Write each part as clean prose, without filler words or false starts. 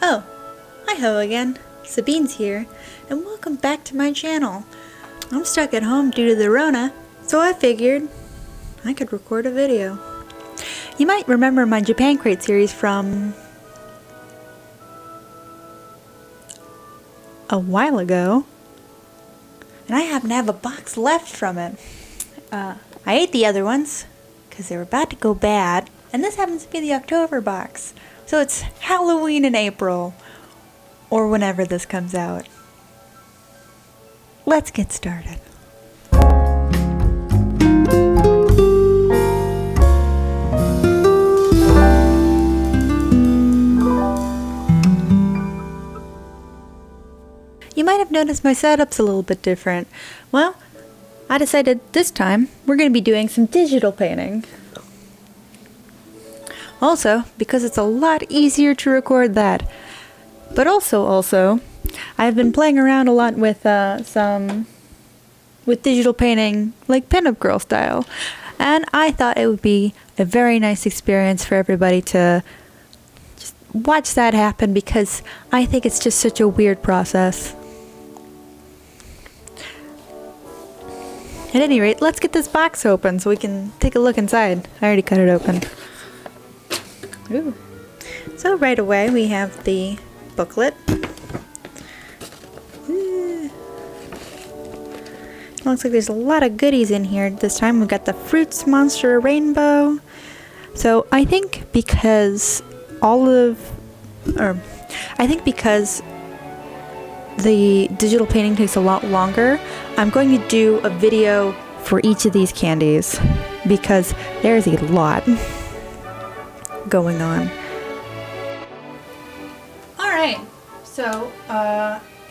Oh, hi-ho again. Sabine's here, and welcome back to my channel. I'm stuck at home due to the Rona, so I figured I could record a video. You might remember my Japan Crate series from a while ago, and I happen to have a box left from it. I ate the other ones because they were about to go bad, and this happens to be the October box. So it's Halloween in April, or whenever this comes out. Let's get started. You might have noticed my setup's a little bit different. Well, I decided this time we're going to be doing some digital painting. Also, because it's a lot easier to record that. But also, I've been playing around a lot with digital painting, like pinup girl style. And I thought it would be a very nice experience for everybody to just watch that happen, because I think it's just such a weird process. At any rate, let's get this box open so we can take a look inside. I already cut it open. Ooh. So right away we have the booklet. Looks like there's a lot of goodies in here this time. We've got the Fruits Monster Rainbow. So I think because the digital painting takes a lot longer, I'm going to do a video for each of these candies because there's a lot going on. Alright, so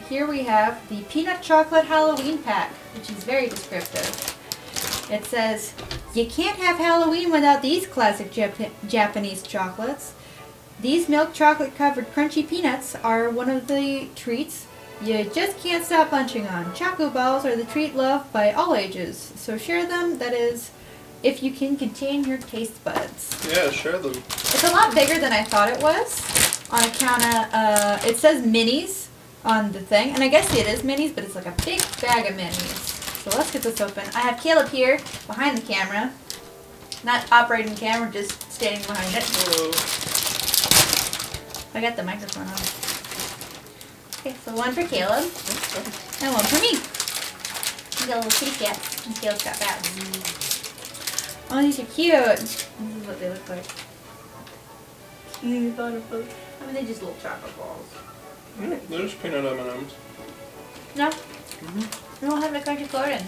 here we have the Peanut Chocolate Halloween Pack, which is very descriptive. It says, "You can't have Halloween without these classic Japanese chocolates. These milk chocolate covered crunchy peanuts are one of the treats you just can't stop munching on. Choco balls are the treat loved by all ages, so share them, that is, if you can contain your taste buds." Yeah, share them. It's a lot bigger than I thought it was, on account of, it says minis on the thing, and I guess it is minis, but it's like a big bag of minis. So let's get this open. I have Caleb here, behind the camera. Not operating the camera, just standing behind it. Hello. I got the microphone on. Okay, so one for Caleb, and one for me. We got a little kitty cat, and Caleb's got bats. Oh, these are cute. This is what they look like. Cute, beautiful. I mean, they're just little chocolate balls. They're just peanut M&Ms. No? Mm-hmm. They don't have the crunchy coating.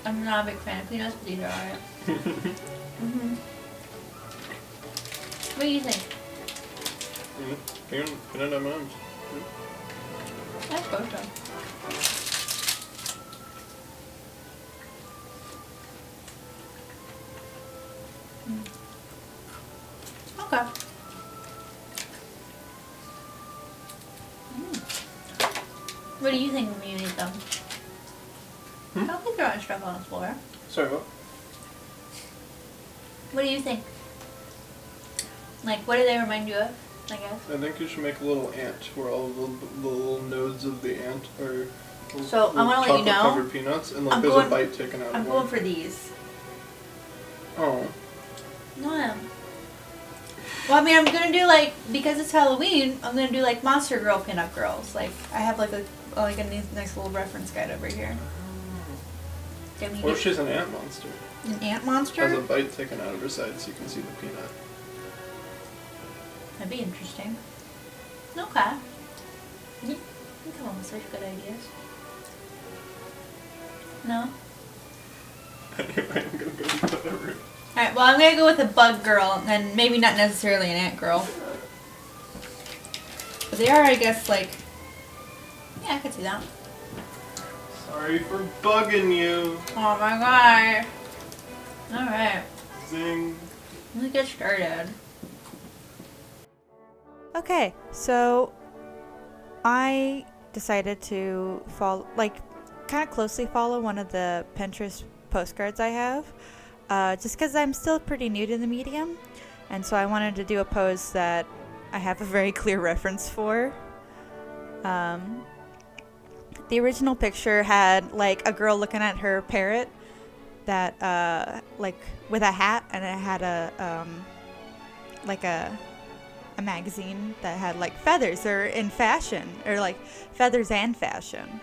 I'm not a big fan of peanuts, but these are alright. What do you think? Peanut M&Ms. I suppose so. Okay. What do you think when you eat them? I don't think they're on stuff on the floor. Sorry, what? What do you think? Like, what do they remind you of, I guess? I think you should make a little ant where all of the little nodes of the ant are So, I want to let you know, chocolate-covered peanuts, and like there's a bite taken out I'm of going one. for these. Oh. No. Well, I mean, I'm going to do, like, because it's Halloween, I'm going to do, like, Monster Girl Pinup Girls. Like, I have, like a nice little reference guide over here. What if she's an ant monster? An ant monster? Has a bite taken out of her side so you can see the peanut. That'd be interesting. Okay. You come up with such good ideas. No? Anyway, I'm gonna go eat whatever. Alright, well, I'm gonna go with a bug girl, and maybe not necessarily an ant girl. But they are, I guess, like... Yeah, I could see that. Sorry for bugging you. Oh my god. Alright. Zing. Let's get started. Okay, so I decided to follow, kind of closely follow one of the Pinterest postcards I have. just because I'm still pretty new to the medium, and so I wanted to do a pose that I have a very clear reference for. The original picture had like a girl looking at her parrot that like with a hat, and it had a like a magazine that had like feathers or in fashion, or like feathers and fashion.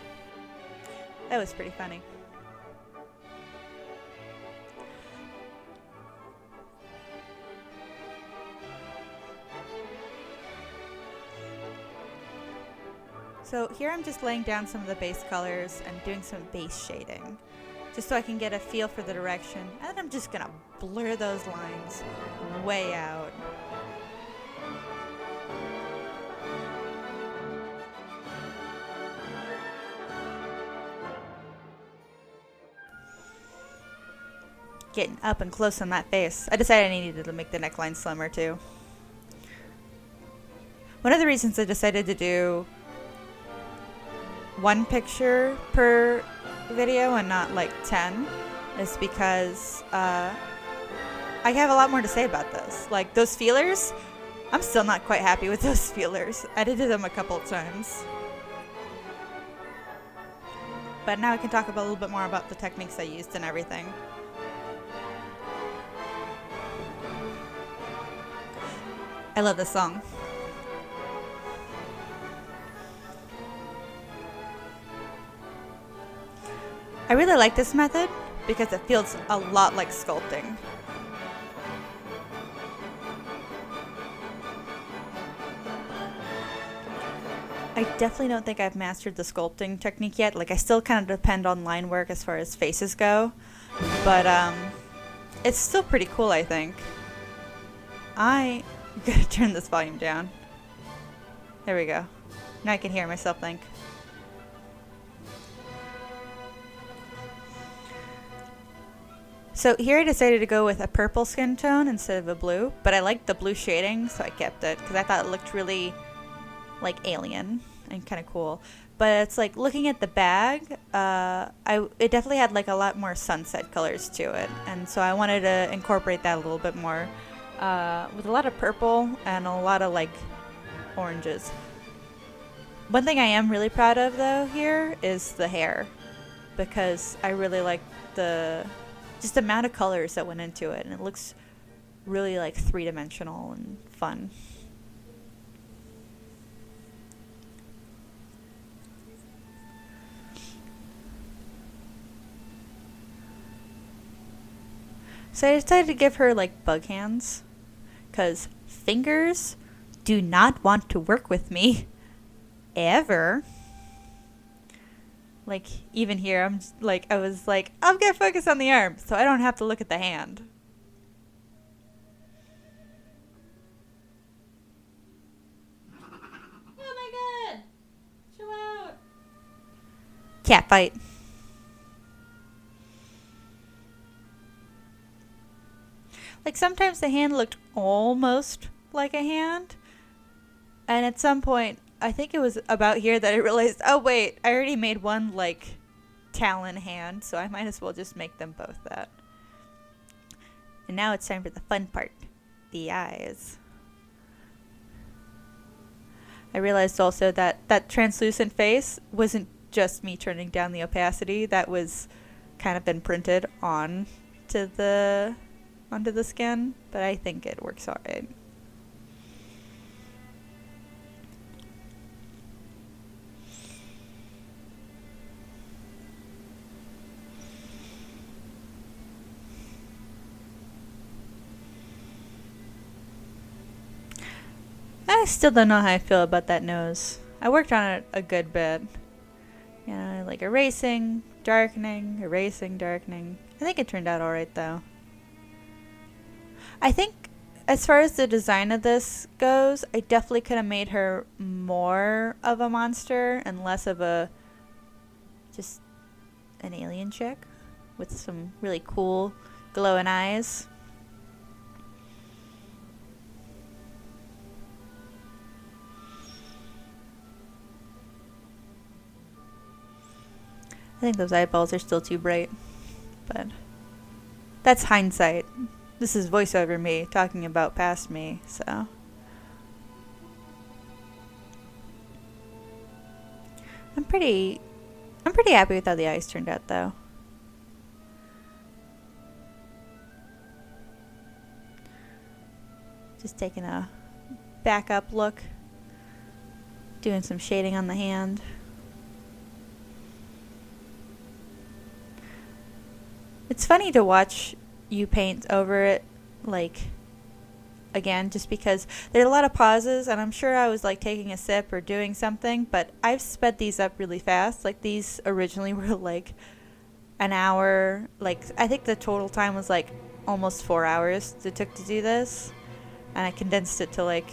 That was pretty funny. So here I'm just laying down some of the base colors and doing some base shading, just so I can get a feel for the direction, and then I'm just gonna blur those lines way out. Getting up and close on that face. I decided I needed to make the neckline slimmer too. One of the reasons I decided to do one picture per video and not like 10 is because I have a lot more to say about this. Like those feelers, I'm still not quite happy with those feelers. I did them a couple of times. But now I can talk about a little bit more about the techniques I used and everything. I love this song. I really like this method because it feels a lot like sculpting. I definitely don't think I've mastered the sculpting technique yet. Like I still kind of depend on line work as far as faces go, but it's still pretty cool, I think. I'm gonna turn this volume down. There we go. Now I can hear myself think. So here I decided to go with a purple skin tone instead of a blue, but I liked the blue shading, so I kept it because I thought it looked really like alien and kind of cool. But it's like looking at the bag, it definitely had like a lot more sunset colors to it, and so I wanted to incorporate that a little bit more. With a lot of purple and a lot of like oranges. One thing I am really proud of though here is the hair, because I really like the just the amount of colors that went into it, and it looks really like three-dimensional and fun. So I decided to give her like bug hands, because fingers do not want to work with me ever. Like even here I was like, I'm gonna focus on the arm so I don't have to look at the hand. Oh my god, chill out. Cat fight. Like sometimes the hand looked almost like a hand, and at some point, I think it was about here that I realized, oh wait, I already made one like talon hand, so I might as well just make them both that. And now it's time for the fun part, the eyes. I realized also that that translucent face wasn't just me turning down the opacity, that was kind of been printed onto the skin, but I think it works alright. I still don't know how I feel about that nose. I worked on it a good bit. You know, like erasing, darkening. I think it turned out alright though. I think as far as the design of this goes, I definitely could have made her more of a monster and less of just an alien chick with some really cool glowing eyes. I think those eyeballs are still too bright, but That's hindsight. This is voiceover me talking about past me, so. I'm pretty happy with how the eyes turned out, though. Just taking a back up look. Doing some shading on the hand. It's funny to watch you paint over it, like, again, just because there are a lot of pauses, and I'm sure I was, like, taking a sip or doing something, but I've sped these up really fast. Like, these originally were, like, an hour. Like, I think the total time was, like, almost 4 hours it took to do this, and I condensed it to, like,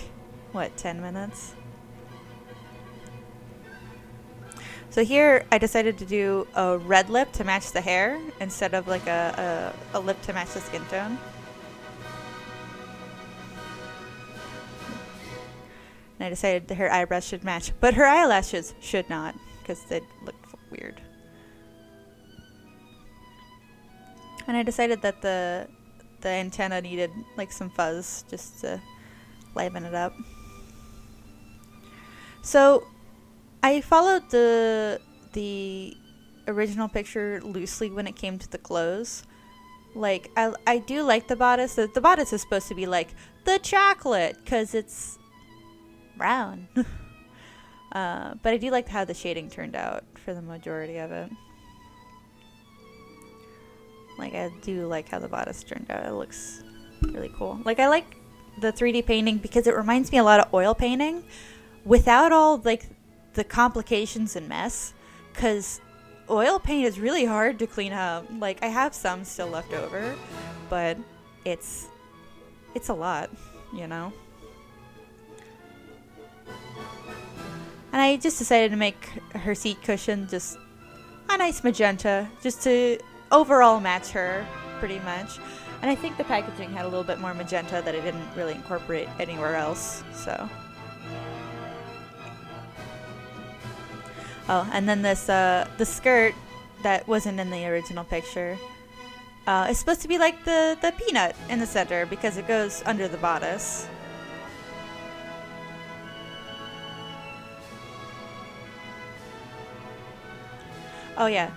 what, 10 minutes? So here I decided to do a red lip to match the hair instead of like a lip to match the skin tone. And I decided that her eyebrows should match, but her eyelashes should not, because they look weird. And I decided that the antenna needed like some fuzz just to liven it up. So I followed the original picture loosely when it came to the clothes. Like, I do like the bodice. The bodice is supposed to be like the chocolate because it's brown. But I do like how the shading turned out for the majority of it. Like, I do like how the bodice turned out. It looks really cool. Like, I like the 3D painting because it reminds me a lot of oil painting without all, like, the complications and mess, because oil paint is really hard to clean up. Like, I have some still left over, but it's a lot, you know. And I just decided to make her seat cushion just a nice magenta, just to overall match her, pretty much. And I think the packaging had a little bit more magenta that I didn't really incorporate anywhere else, so. Oh, and then this, the skirt that wasn't in the original picture is supposed to be like the peanut in the center because it goes under the bodice. Oh yeah,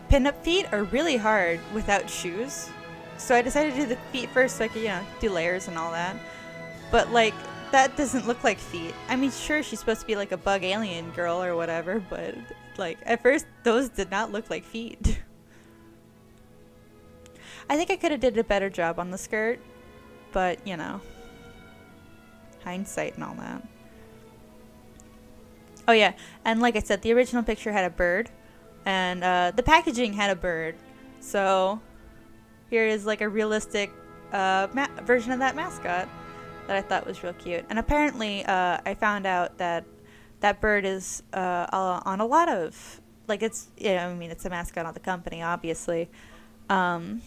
pin-up feet are really hard without shoes. So I decided to do the feet first so I could, you know, do layers and all that. But like, that doesn't look like feet. I mean, sure, she's supposed to be like a bug alien girl or whatever, but like at first those did not look like feet. I think I could have did a better job on the skirt, but you know, hindsight and all that. Oh yeah, and like I said, the original picture had a bird, and the packaging had a bird. So here is like a realistic version of that mascot that I thought was real cute. And apparently, I found out that that bird is on a lot of, like, it's, you know, I mean, it's a mascot of the company, obviously. Yeah,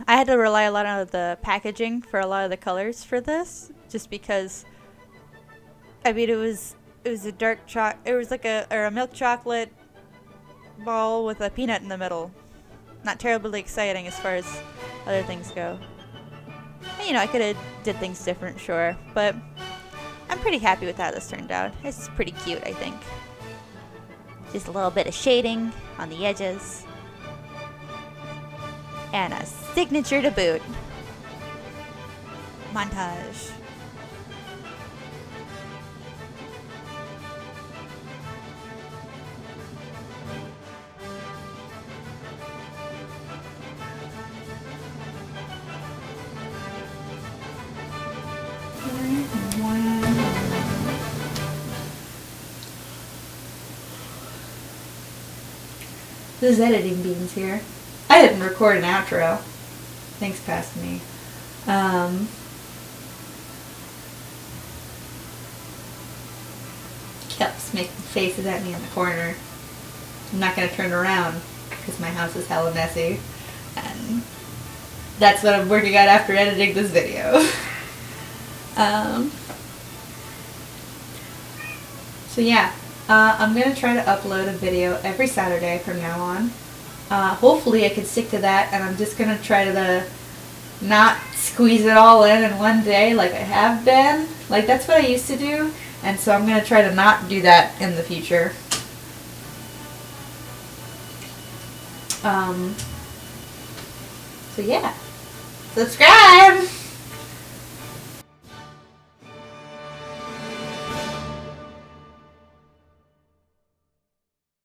I had to rely a lot on the packaging for a lot of the colors for this, just because, I mean, it was a dark it was like a milk chocolate ball with a peanut in the middle. Not terribly exciting as far as other things go. You know, I could have did things different, sure, but I'm pretty happy with how this turned out. It's pretty cute, I think. Just a little bit of shading on the edges. And a signature to boot. Montage. This is editing beans here. I didn't record an outro. Thanks, past me. Kept making faces at me in the corner. I'm not gonna turn around because my house is hella messy, and that's what I'm working on after editing this video. So yeah, I'm gonna try to upload a video every Saturday from now on. hopefully I can stick to that, and I'm just going to try to not squeeze it all in one day like I have been. Like, that's what I used to do, and so I'm going to try to not do that in the future. So yeah, subscribe!